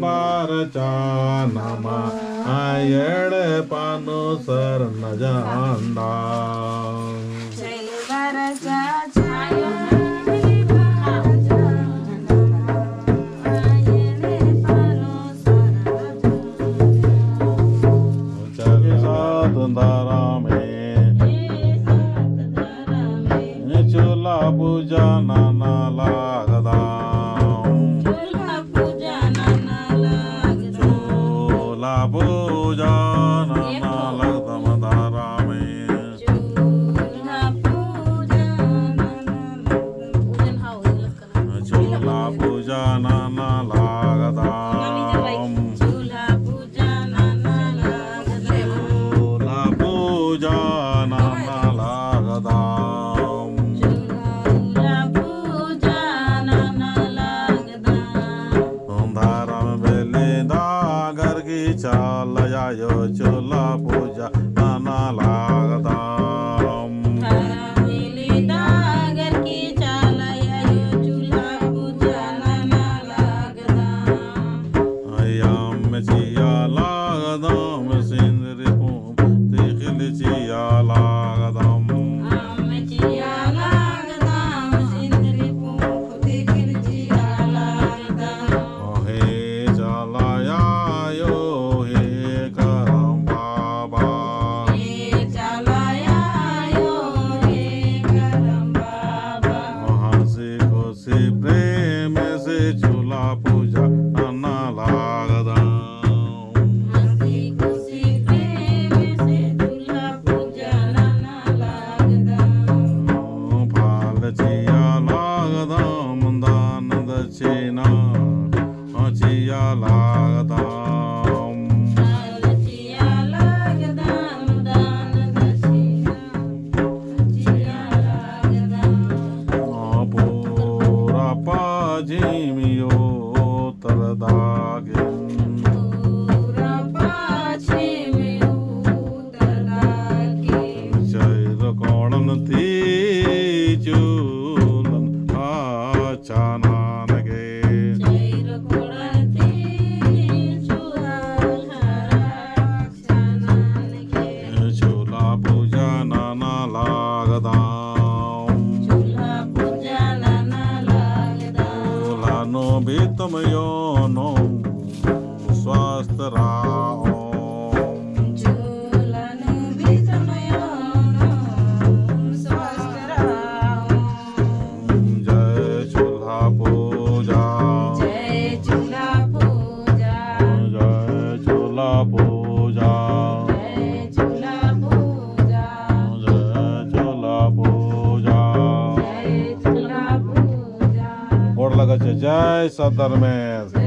बारचा नामा आयड पानो सर न जांदा चूल्हा पूजा नाना लागदा चूल्हा पूजा नाना लगदा मदारा में चूल्हा पूजा नाना लागदा चूल्हा पूजा नाना लागदा चाल आयो चूल्हा पूजा नाना लागदा अय्याम चिया लागदा सिंदरी तिखिल चिया लागदा प्रेम से चूल्हा पूजा नाना लागदा फाल चिया लागदा मुंदान दक्षिणा चिया लागदा जिमियो तरदागे चैर कोणन ती चूलन आचानान गे चूल्हा पूजा नाना लागदा भी तुम योनो स्वस्थ रहो जय चूल्हा पूजा जय चूल्हा पूजा जय चूल्हा पूजा जय चूल्हा पूजा जय चूल्हा पूजा जय चूल्हा पूजा बोर्ड लगा जय सदरमेर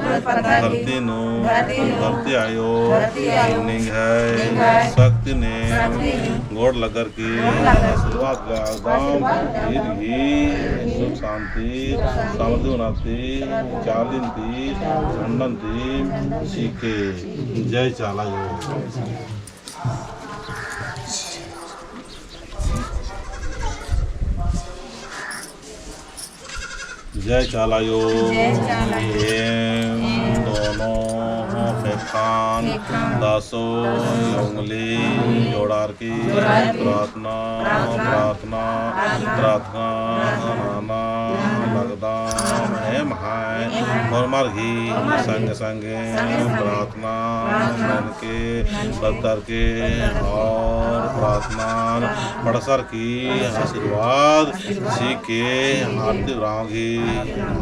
धरती नु धरती आयो लिंग है शक्ति ने गोड़ लगर की आशीर्वाद सुख शांति समृद्धि उन्नति चालिंती खंडंती सीखे जय चाला जय चालायो दोनों फेफान दासो उंगली जोड़ार की प्रार्थना प्रार्थना प्रार्थना नाना लगदाम है महाय और मार्गी संग संगे प्रार्थना मन के बदर के और प्रार्थना बड़सर की आशीर्वाद सीखे आरती रागी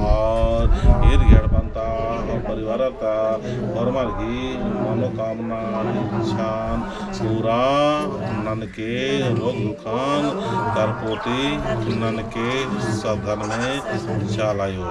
और हीर घेड़ बनता और परिवार का और मार्गी मनोकामना इच्छान पूरा नन के रोग दुखान करपोटी नन के सदन में चालायो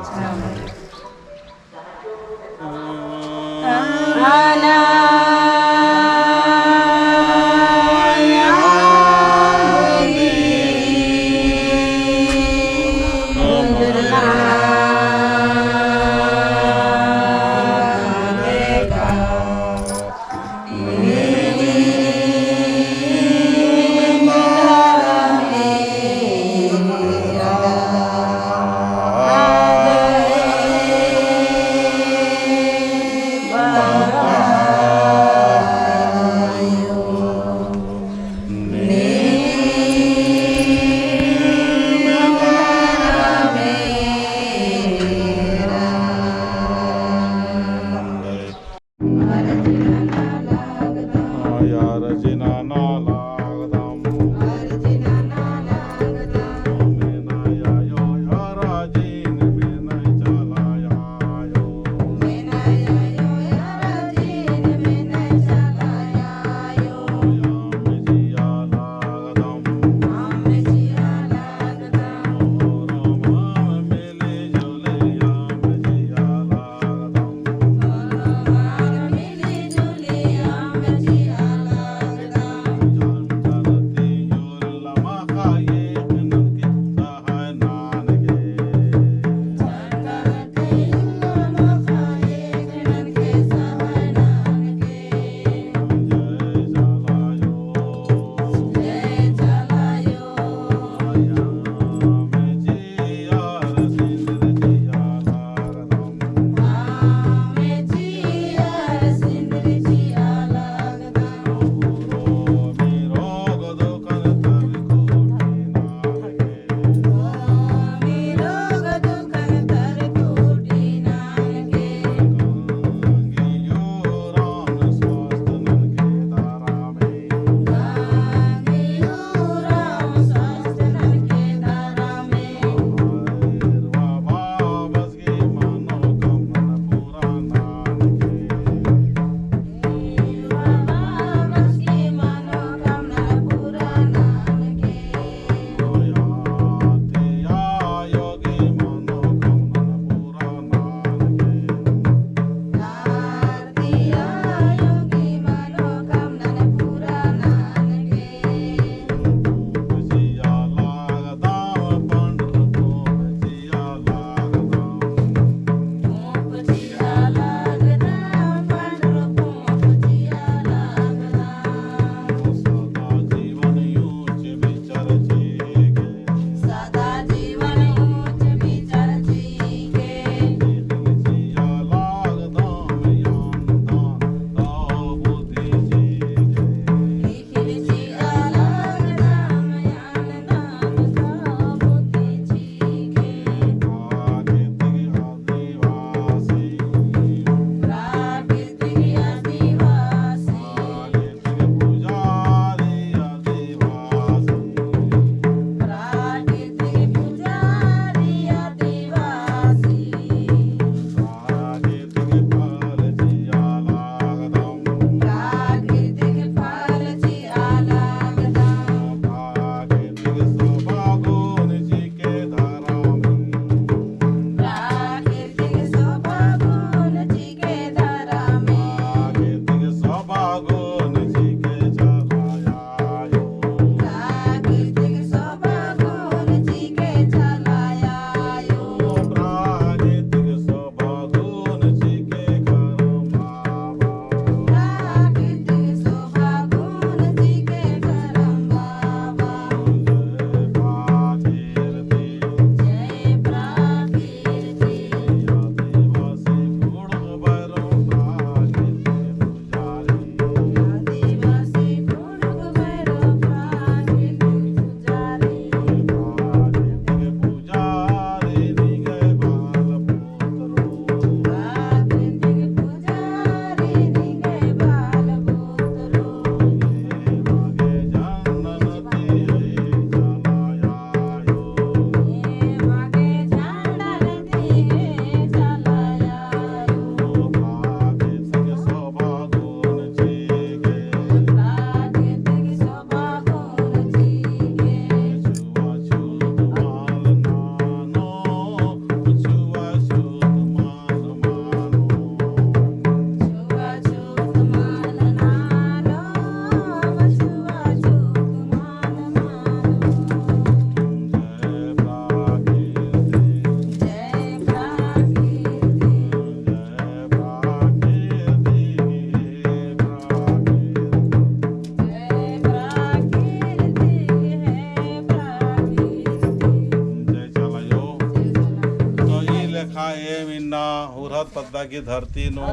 सौभाग्य धरती नो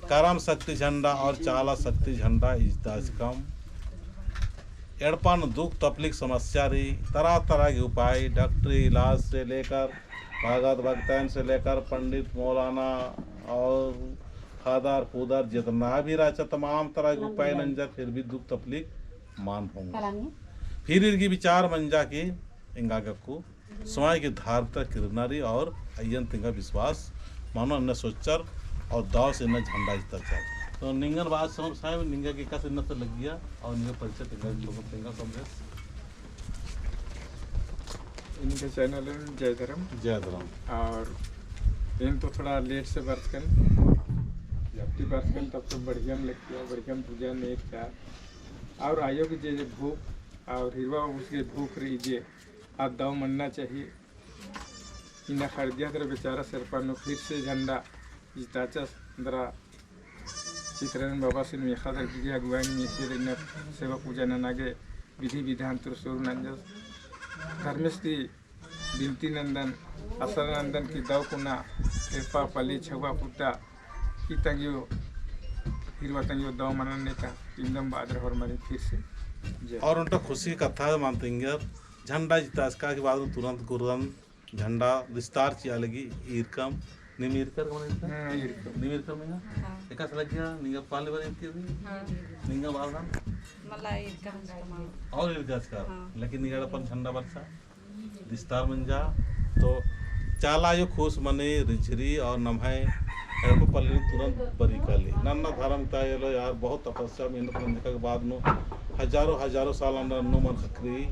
करम शक्ति झंडा और चाला शक्ति झंडा इज्दासकम एड़पन दुख तकलीफ समस्या रही तरह तरह के उपाय डॉक्टरी इलाज से लेकर भगत भक्तन से लेकर पंडित मौलाना और खादार फूदार जितना भी रहा तमाम तरह के उपाय नंजर फिर भी दुख तकलीफ मान होंगे फिर इनकी विचार मंजा की इंगा को समय की धारता किरनारी और अयन तिंगा विश्वास मानो अन्य सोचर और दाव से न झंडा इस्ता चार तो निंगल बात समझ साहब निंगा की कैसे न तो लग गया और निंगा परिचय तिंगा लोगों तिंगा समझे इनके चैनल है जय धर्म और इन तो थोड़ा लेट से बर्थ कर तब तो बढ़िया में लगती है बढ़िया पूजा नहीं था और आयो की जे भूख और हिरवा उसके भूख रहीजे आप दाव मनना चाहिए इन्हें खरीदिया तेरा बेचारा सिरपानो फिर से झंडा जिताचा दरा चित्रन बाबा से मेखा दर की अगुवाई में से इन सेवा पूजा नागे विधि विधान तुरसुर नंजस धर्मस्थी बिनती नंदन असर नंदन की दाव कुना कृपा पली छवा पुता की तंगियो हिरवा तंगियो दाव मनने का एकदम बादर और मरी फिर से और उनका खुशी कथा मानते हैं झंडा जितासका के बाद तुरंत गुरंत झंडा विस्तार चिया लगी ईरकम निमीरकर निमीरकर में एक ऐसा लग गया निंगा पाले वाले इनके भी निंगा बालना मला ईरकम और इरकास का लेकिन निंगा पर झंडा बरसा विस्तार में जा तो चाला जो खुश मने रिझरी और नमहाय को पल्ली तुरंत बरी कर ली नन्ना धर्म था ये लो यार बहुत तपस्या मेहनत करने के बाद नो हजारों साल अंदर नो मन खकरी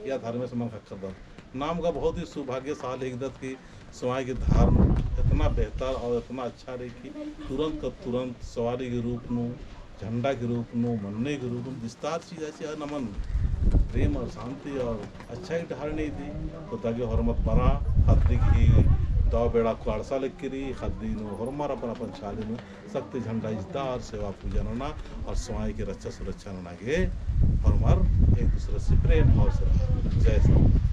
या धर्म से मन खकर नाम का बहुत ही सौभाग्यशाली हिकदत की समय की धारण इतना बेहतर और इतना अच्छा रही कि तुरंत का तुरंत सवारी के रूप में झंडा के रूप में मनने के रूप में विस्तार चीज ऐसी नमन प्रेम और शांति और अच्छा ही धारणी थी तो ताकि हरमत बना खद्दी की दाव बेड़ा कुआड़सा लिख करी खद्दी नो हरमार अपन छाले में शक्ति झंडा इज्दार सेवा पूजा नना और समय की रक्षा सुरक्षा नना के हरमार एक दूसरे से प्रेम भाव से जय श्री